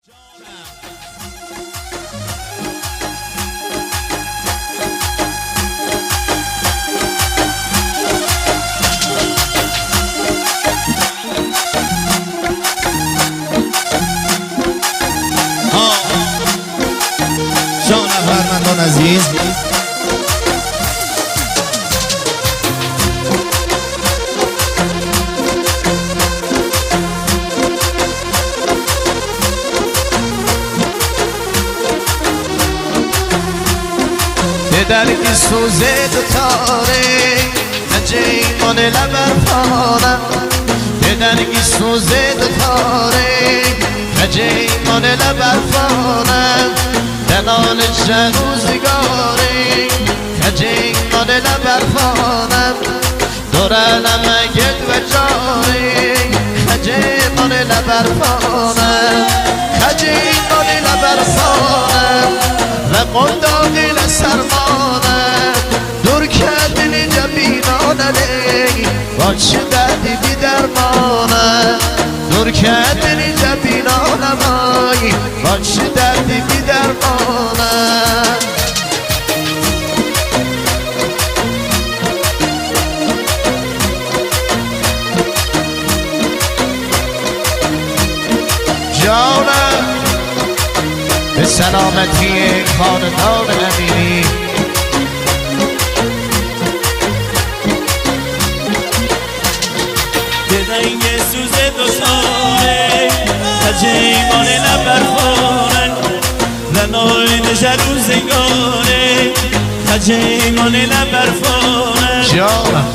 جان هنرمندان عزیز، درگی سوزه دوتاره نجیمان لبرفانم درگی سوزه دوتاره نجیمان لبرفانم دلال روزگاری نجیمان لبرفانم دورنم گد و جاری نجیمان لبرفانم نجیمان لبرفانم و قنداقی لسرمانم دور کردنی جبینانه با چه دردی بی درمانم دور کردنی جبینانم با چه دردی بی درمانم جانم به سلامتی خاندان امینی به رنگ سوز دوتاره تجیمان لبرخانن رنای نجر روزگاره تجیمان لبرخانن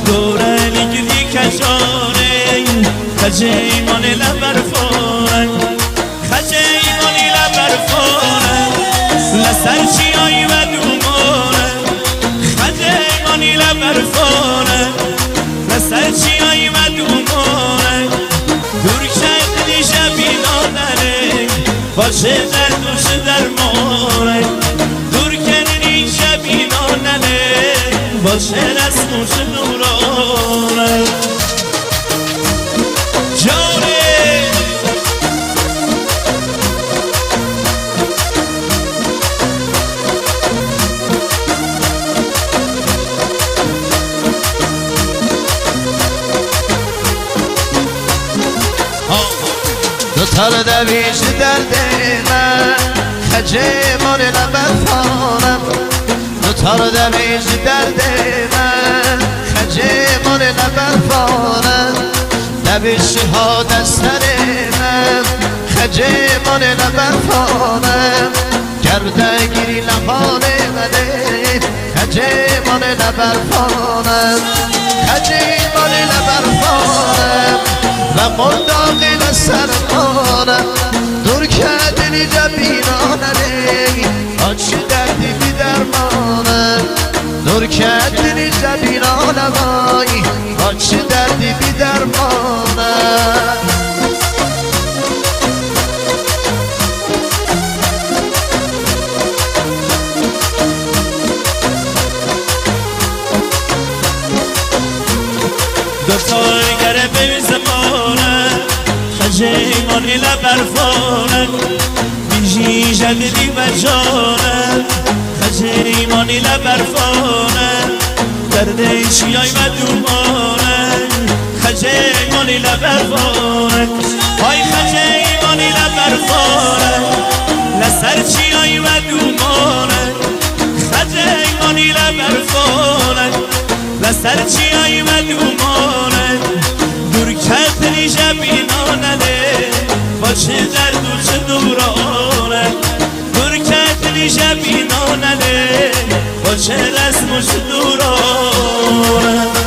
دورنی گردی کشانه تجیمان لبرخانن خجیمانی لبرخانن لسرچی آی و دومانن خجیمانی لبرخانن لسرچی آی و دومانن دور کردنی شبینانه باشه در دوش درمانه دور کردنی شبینانه باشه رسموش نورانه دوتار دویش درد من خجیمان لبرفانم دوتار دویش درد من خجیمان لبرفانم دویش ها دستر من خجیمان لبرفانم گرده گیری لحان منه خجیمان لبرفانم خجیمان لبرفانم و قنداقی لسرمانم دور کردنی جبینانه آچه دردی بی درمانم دور کردنی جبینانم آچه دردی بی درمانم دوتار گره به زمانه خجیمانی لبرفانه بیجی جدیدی و جانه خجیمانی لبرفانه درده چیای و دومانه خجیمانی لبرفانه های خجیمانی لبرفانه لسر چیای و دومانه خجیمانی لبرفانه لسر چیای و دومانه دور کردنی جبینانه باشه در دوش دورانه دور کردنی جبینانه باشه رسمش دورانه